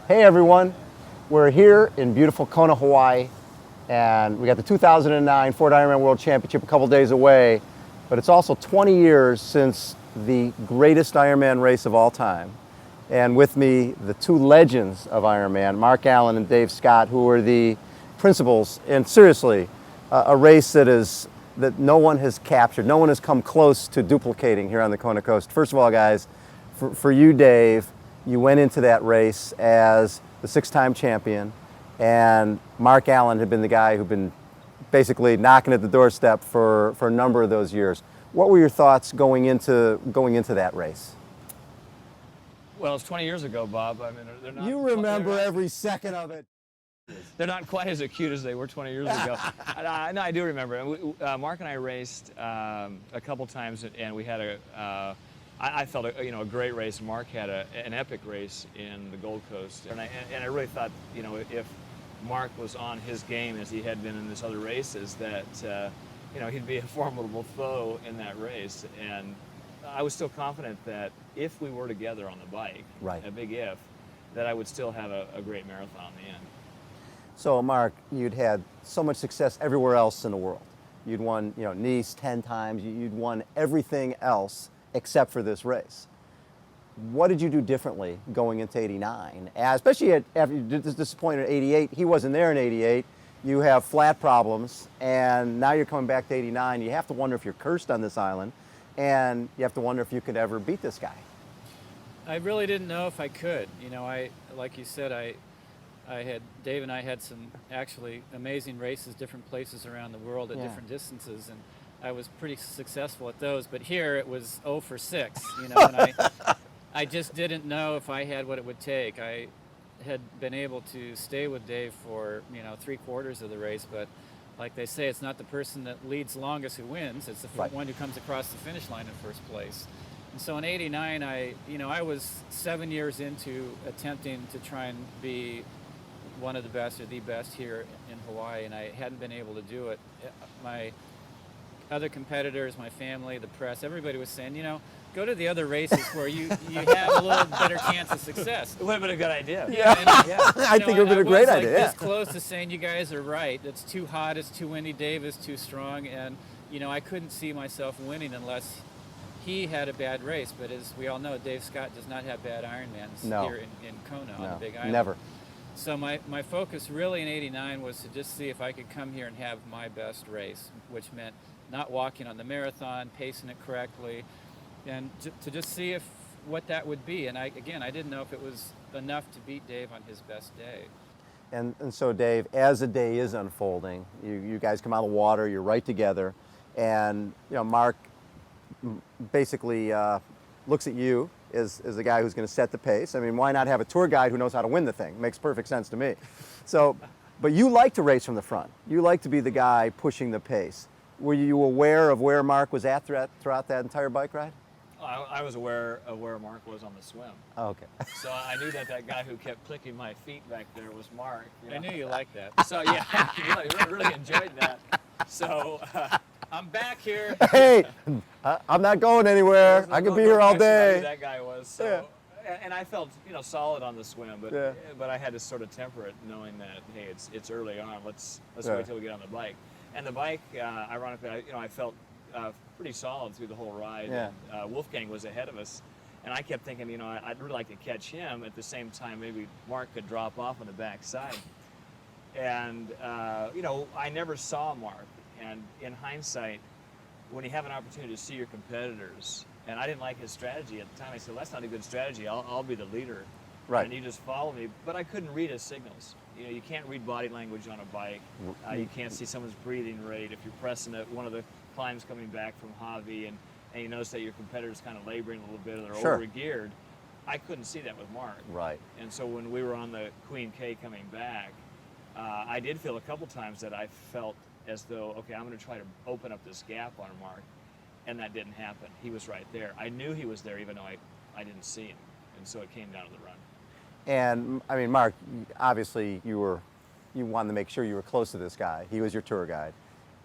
Hey everyone, we're here in beautiful Kona, Hawaii, and we got the 2009 Ford Ironman World Championship a couple days away, but it's also 20 years since the greatest Ironman race of all time. And with me, the two legends of Ironman, Mark Allen and Dave Scott, who are the principals, and seriously, a race that no one has captured, no one has come close to duplicating here on the Kona coast. First of all, guys, for you, Dave, you went into that race as the six-time champion, and Mark Allen had been the guy who'd been basically knocking at the doorstep for a number of those years. What were your thoughts going into that race? Well, it's 20 years ago, Bob. I mean, they're not. You remember every second of it. They're not quite as acute as they were 20 years ago. No, I do remember. Mark and I raced a couple times, and we had I felt a great race. Mark had an epic race in the Gold Coast, and I really thought, if Mark was on his game as he had been in these other races, that he'd be a formidable foe in that race. And I was still confident that if we were together on the bike, right, a big if, that I would still have a great marathon in the end. So, Mark, you'd had so much success everywhere else in the world. You'd won, Nice 10 times. You'd won everything else except for this race. What did you do differently going into '89? Especially after you did this disappointed in '88. He wasn't there in '88. You have flat problems, and now you're coming back to '89. You have to wonder if you're cursed on this island, and you have to wonder if you could ever beat this guy. I really didn't know if I could. Like you said, Dave and I had some actually amazing races, different places around the world at different distances, and I was pretty successful at those. But here it was 0 for 6, and I just didn't know if I had what it would take. I had been able to stay with Dave for 3/4 of the race, but like they say, it's not the person that leads longest who wins. It's the one who comes across the finish line in first place. And so in '89, I was 7 years into attempting to try and be one of the best or the best here in Hawaii, and I hadn't been able to do it. My other competitors, my family, the press, everybody was saying, go to the other races where you have a little better chance of success. It would have been a good idea. I think it would have been a great idea. This close to saying, you guys are right. It's too hot, it's too windy, Dave is too strong, and I couldn't see myself winning unless he had a bad race. But as we all know, Dave Scott does not have bad Ironmans here in Kona on the Big Island. Never. So my focus really in '89 was to just see if I could come here and have my best race, which meant not walking on the marathon, pacing it correctly, and to just see what that would be. And I didn't know if it was enough to beat Dave on his best day. And so, Dave, as the day is unfolding, you guys come out of the water, you're right together, and Mark basically looks at you as the guy who's going to set the pace. I mean, why not have a tour guide who knows how to win the thing? Makes perfect sense to me. So, but you like to race from the front. You like to be the guy pushing the pace. Were you aware of where Mark was at throughout that entire bike ride? I was aware of where Mark was on the swim. Oh, okay. So I knew that guy who kept clicking my feet back there was Mark. I knew you liked that. So yeah, really enjoyed that. So I'm back here. Hey, I'm not going anywhere. I could be here all day. That guy was. So, and I felt solid on the swim, but I had to sort of temper it, knowing that hey, it's early on. Let's wait till we get on the bike. And the bike, ironically, I felt pretty solid through the whole ride. Yeah. And, Wolfgang was ahead of us, and I kept thinking, I'd really like to catch him. At the same time, maybe Mark could drop off on the backside. And I never saw Mark. And in hindsight, when you have an opportunity to see your competitors, and I didn't like his strategy at the time, I said, well, that's not a good strategy. I'll be the leader. Right. And you just follow me. But I couldn't read his signals. You can't read body language on a bike. You can't see someone's breathing rate. If you're pressing one of the climbs coming back from Javi and you notice that your competitor's kind of laboring a little bit or they're over-geared, I couldn't see that with Mark. Right. And so when we were on the Queen K coming back, I did feel a couple times that I felt as though, okay, I'm going to try to open up this gap on Mark, and that didn't happen. He was right there. I knew he was there even though I didn't see him, and so it came down to the run. And I mean, Mark, obviously you wanted to make sure you were close to this guy. He was your tour guide.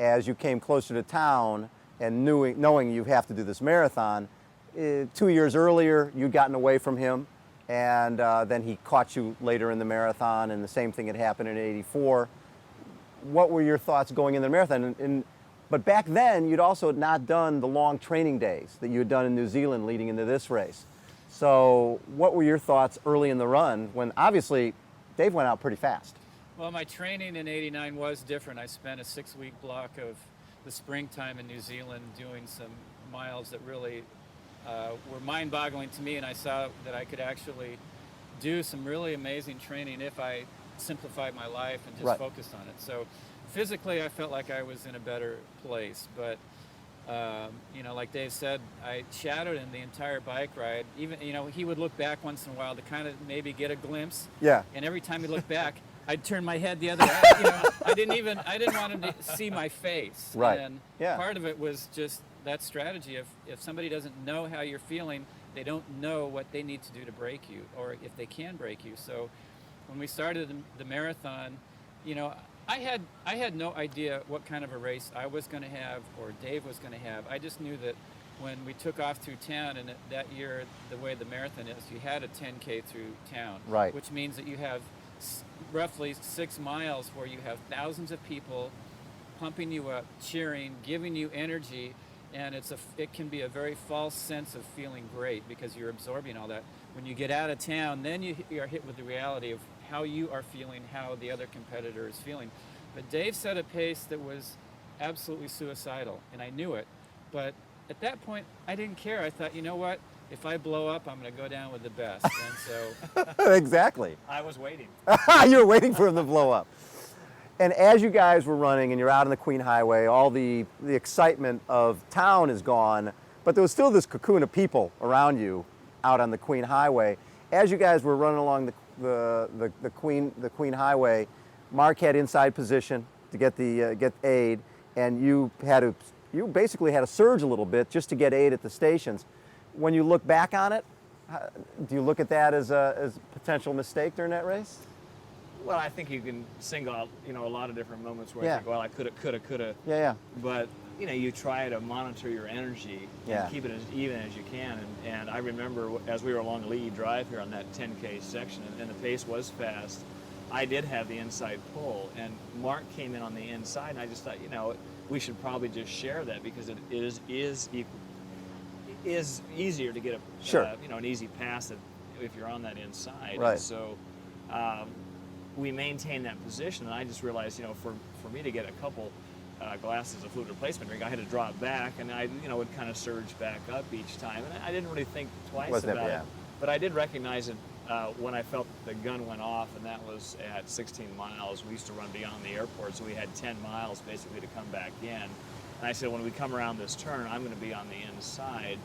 As you came closer to town and knowing you have to do this marathon, 2 years earlier you'd gotten away from him. and then he caught you later in the marathon, and the same thing had happened in '84. What were your thoughts going in the marathon? But back then, you'd also not done the long training days that you had done in New Zealand leading into this race. So what were your thoughts early in the run when obviously Dave went out pretty fast? Well, my training in '89 was different. I spent a 6-week block of the springtime in New Zealand doing some miles that really were mind-boggling to me, and I saw that I could actually do some really amazing training if I simplified my life and just focused on it. So physically, I felt like I was in a better place, but you know, like Dave said, I shadowed him the entire bike ride. Even, you know, he would look back once in a while to kind of maybe get a glimpse. Yeah. And every time he looked back, I'd turn my head the other way. You know, I didn't want him to see my face. Right. And Yeah. part of it was just that strategy of if somebody doesn't know how you're feeling, they don't know what they need to do to break you, or if they can break you. So when we started the marathon, you know, I had no idea what kind of a race I was going to have or Dave was going to have. I just knew that when we took off through town, and that year, the way the marathon is, you had a 10K through town, Right. which means that you have roughly 6 miles where you have thousands of people pumping you up, cheering, giving you energy, and it can be a very false sense of feeling great because you're absorbing all that. When you get out of town, then you are hit with the reality of how you are feeling, how the other competitor is feeling. But Dave set a pace that was absolutely suicidal, and I knew it. But at that point, I didn't care. I thought, you know what? If I blow up, I'm going to go down with the best. And so Exactly. I was waiting. You were waiting for him to blow up. And as you guys were running and you're out on the Queen Highway, all the excitement of town is gone, but there was still this cocoon of people around you out on the Queen Highway. As you guys were running along the Queen Highway, Mark had inside position to get aid, and you basically had to surge a little bit just to get aid at the stations. When you look back on it, do you look at that as a potential mistake during that race? Well, I think you can single out, you know, a lot of different moments where Yeah. I think, well, I coulda. Yeah. But, you know, you try to monitor your energy Yeah. and keep it as even as you can. And I remember as we were along Lee Drive here on that 10K section, and the pace was fast, I did have the inside pull, and Mark came in on the inside, and I just thought, you know, we should probably just share that because it is easier to get a Sure. you know, an easy pass if you're on that inside. Right. And so we maintained that position, and I just realized, you know, for me to get a couple glasses of fluid replacement drink, I had to drop back, and I, you know, would kind of surge back up each time, and I didn't really think twice about it. But I did recognize it when I felt the gun went off, and that was at 16 miles. We used to run beyond the airport, so we had 10 miles basically to come back in. And I said, when we come around this turn, I'm going to be on the inside.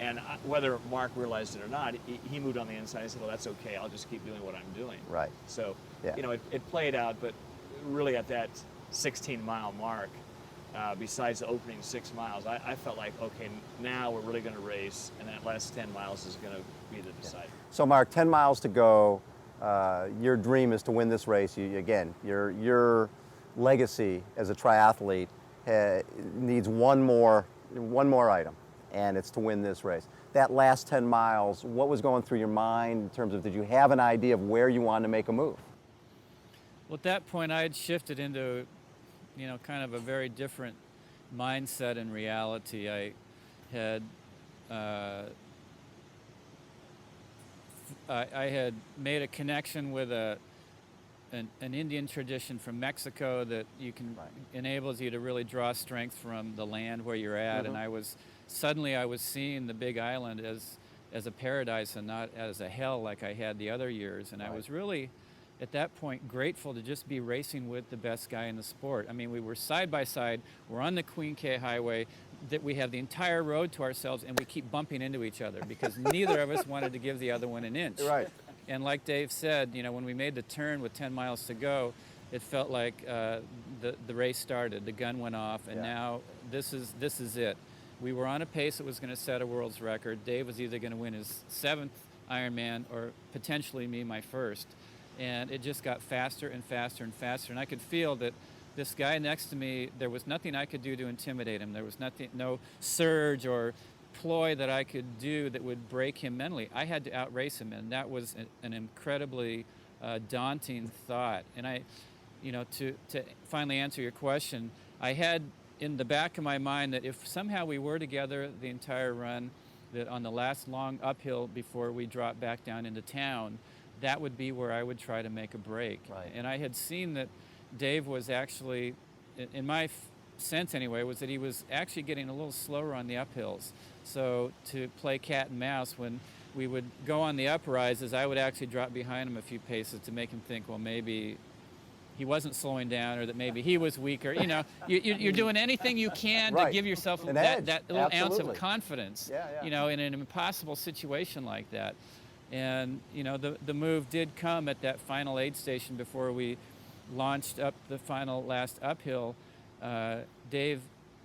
And whether Mark realized it or not, he moved on the inside. I said, well, that's okay. I'll just keep doing what I'm doing. Right. So, Yeah. you know, it played out, but really at that 16-mile mark, besides the opening 6 miles, I felt like, okay, now we're really going to race, and that last 10 miles is going to be the decider. So Mark, 10 miles to go. Your dream is to win this race. Your legacy as a triathlete needs one more item, and it's to win this race. That last 10 miles, what was going through your mind in terms of, did you have an idea of where you wanted to make a move? well, at that point, I had shifted into, you know, kind of a very different mindset and reality. I had I had made a connection with an Indian tradition from Mexico that enables you to really draw strength from the land where you're at. And I was seeing the Big Island as a paradise and not as a hell like I had the other years. And I was really, at that point, grateful to just be racing with the best guy in the sport. I mean, we were side by side. We're on the Queen K Highway. That we have the entire road to ourselves, and we keep bumping into each other because neither of us wanted to give the other one an inch. Right. And like Dave said, you know, when we made the turn with 10 miles to go, it felt like the race started. The gun went off, and now this is it. We were on a pace that was going to set a world's record. Dave was either going to win his 7th Ironman or potentially me my first. And it just got faster and faster and faster. And I could feel that this guy next to me, there was nothing I could do to intimidate him. There was no surge or ploy that I could do that would break him mentally. I had to outrace him, and that was an incredibly daunting thought. And to finally answer your question, I had in the back of my mind that if somehow we were together the entire run, that on the last long uphill before we dropped back down into town, that would be where I would try to make a break. Right. And I had seen that Dave was actually, in my sense anyway, was that he was actually getting a little slower on the uphills. So to play cat and mouse, when we would go on the uprises, I would actually drop behind him a few paces to make him think, well, maybe he wasn't slowing down, or that maybe he was weaker. You're doing anything you can Right. to give yourself An that edge. little ounce Absolutely. of confidence, Yeah. in an impossible situation like that. And, the move did come at that final aid station before we launched up the final last uphill. Dave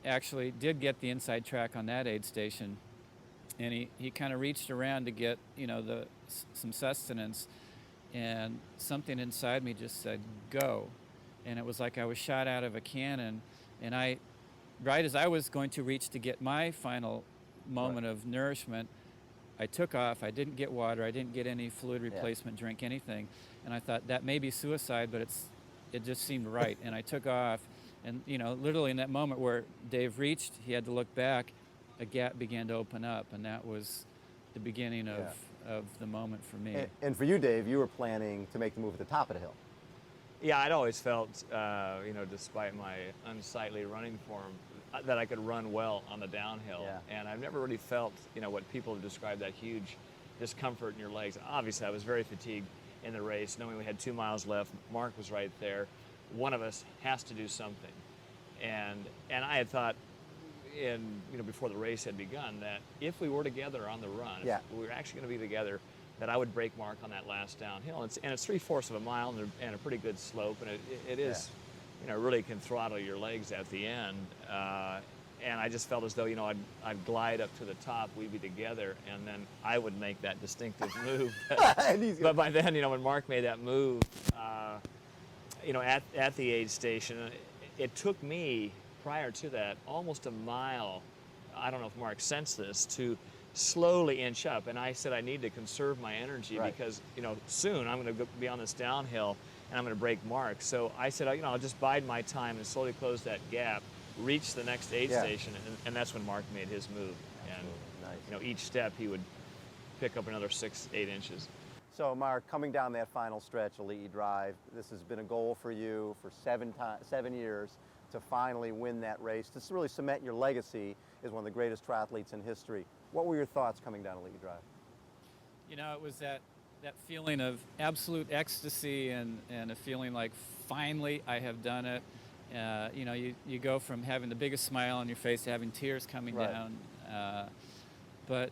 actually did get the inside track on that aid station, and he kind of reached around to get, some sustenance, and something inside me just said, go. And it was like I was shot out of a cannon, and right as I was going to reach to get my final moment of nourishment, I took off. I didn't get water. I didn't get any fluid replacement drink, anything. And I thought that may be suicide, but it just seemed right. And I took off, and literally in that moment where Dave reached, he had to look back, a gap began to open up, and that was the beginning of the moment for me. And for you, Dave, you were planning to make the move at the top of the hill. Yeah, I'd always felt, despite my unsightly running form, that I could run well on the downhill. Yeah. And I've never really felt, what people have described, that huge discomfort in your legs. Obviously, I was very fatigued in the race, knowing we had 2 miles left. Mark was right there. One of us has to do something. And I had thought, before the race had begun, that if we were together on the run, if we were actually going to be together, that I would break Mark on that last downhill. And it's 3/4 of a mile and a pretty good slope, and it is, really can throttle your legs at the end. And I just felt as though, I'd glide up to the top, we'd be together, and then I would make that distinctive move. But by then, when Mark made that move, at the aid station, it took me, prior to that, almost a mile, I don't know if Mark sensed this, to slowly inch up. And I said I need to conserve my energy because, soon I'm going to be on this downhill and I'm going to break Mark. So I said, I'll just bide my time and slowly close that gap, reach the next aid station, and that's when Mark made his move. And, each step he would pick up another 6-8 inches. So Mark, coming down that final stretch, Elite Drive, this has been a goal for you for 7 years to finally win that race, to really cement your legacy as one of the greatest triathletes in history. What were your thoughts coming down Elite Drive? It was that feeling of absolute ecstasy and a feeling like, finally, I have done it. You go from having the biggest smile on your face to having tears coming down. But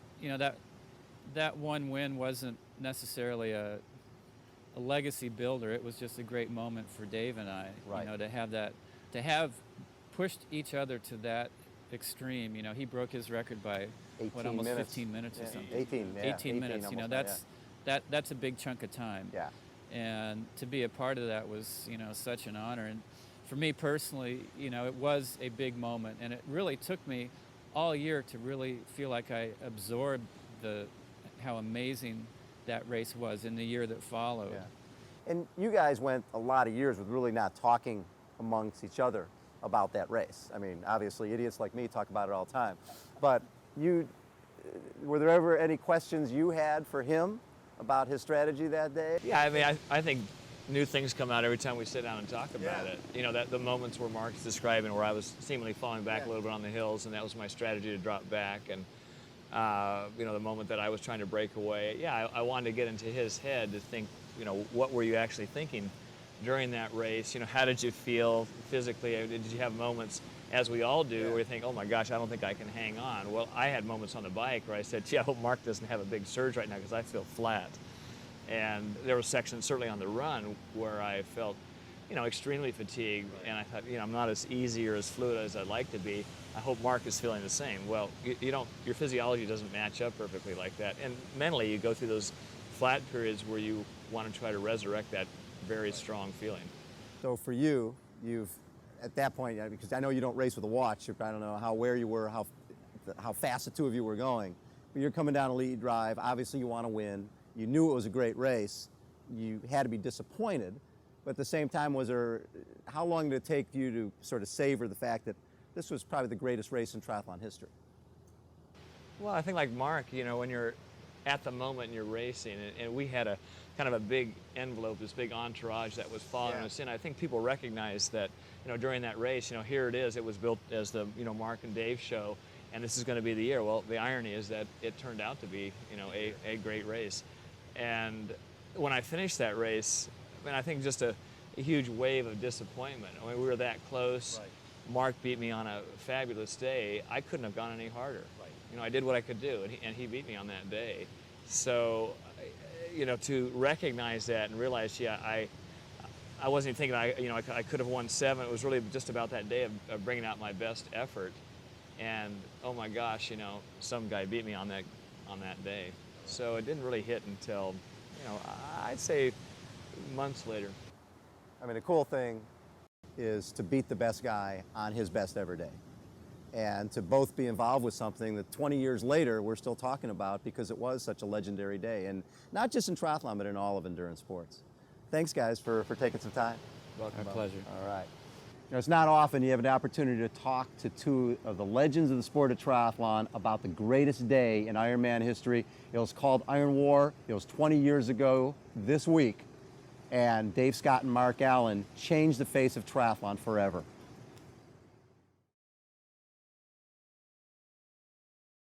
that one win wasn't necessarily a legacy builder. It was just a great moment for Dave and I. To have pushed each other to that extreme. He broke his record by almost 15 minutes or something. 18 minutes. That's a big chunk of time. Yeah. And to be a part of that was, such an honor. And for me personally, it was a big moment, and it really took me all year to really feel like I absorbed how amazing that race was in the year that followed. Yeah. And you guys went a lot of years with really not talking amongst each other about that race. I mean, obviously idiots like me talk about it all the time, but were there ever any questions you had for him about his strategy that day? Yeah, I mean, I think new things come out every time we sit down and talk about it. That the moments where Mark's describing where I was seemingly falling back a little bit on the hills, and that was my strategy to drop back, and the moment that I was trying to break away. Yeah, I wanted to get into his head to think, what were you actually thinking during that race? How did you feel physically? Did you have moments, as we all do, where you think, oh my gosh, I don't think I can hang on? Well, I had moments on the bike where I said, gee, I hope Mark doesn't have a big surge right now because I feel flat. And there were sections, certainly on the run, where I felt, extremely fatigued, and I thought, I'm not as easy or as fluid as I'd like to be. I hope Mark is feeling the same. Well, your physiology doesn't match up perfectly like that. And mentally, you go through those flat periods where you want to try to resurrect that very strong feeling. So for you, at that point, because I know you don't race with a watch, I don't know how aware you were, how how fast the two of you were going. But you're coming down a lead drive. Obviously, you want to win. You knew it was a great race. You had to be disappointed. But at the same time, how long did it take you to sort of savor the fact that this was probably the greatest race in triathlon history? Well, I think like Mark, you know, when you're at the moment and you're racing, and we had a kind of a big envelope, this big entourage that was following us in. I think people recognize that, you know, during that race, you know, here it is. It was built as the, you know, Mark and Dave show, and this is going to be the year. Well, the irony is that it turned out to be, you know, a great race. And when I finished that race, I mean, I think just a huge wave of disappointment. I mean, we were that close. Right. Mark beat me on a fabulous day. I couldn't have gone any harder. Right. You know, I did what I could do, and he beat me on that day. So, you know, to recognize that and realize, yeah, I wasn't even thinking I could have won 7. It was really just about that day of bringing out my best effort. And oh my gosh, you know, some guy beat me on that day. So it didn't really hit until, you know, I'd say months later. I mean, the cool thing is to beat the best guy on his best ever day. And to both be involved with something that 20 years later we're still talking about because it was such a legendary day. And not just in triathlon, but in all of endurance sports. Thanks, guys, for taking some time. Welcome. Our pleasure. All right. You know, it's not often you have an opportunity to talk to two of the legends of the sport of triathlon about the greatest day in Ironman history. It was called IronWar. It was 20 years ago this week. And Dave Scott and Mark Allen changed the face of triathlon forever.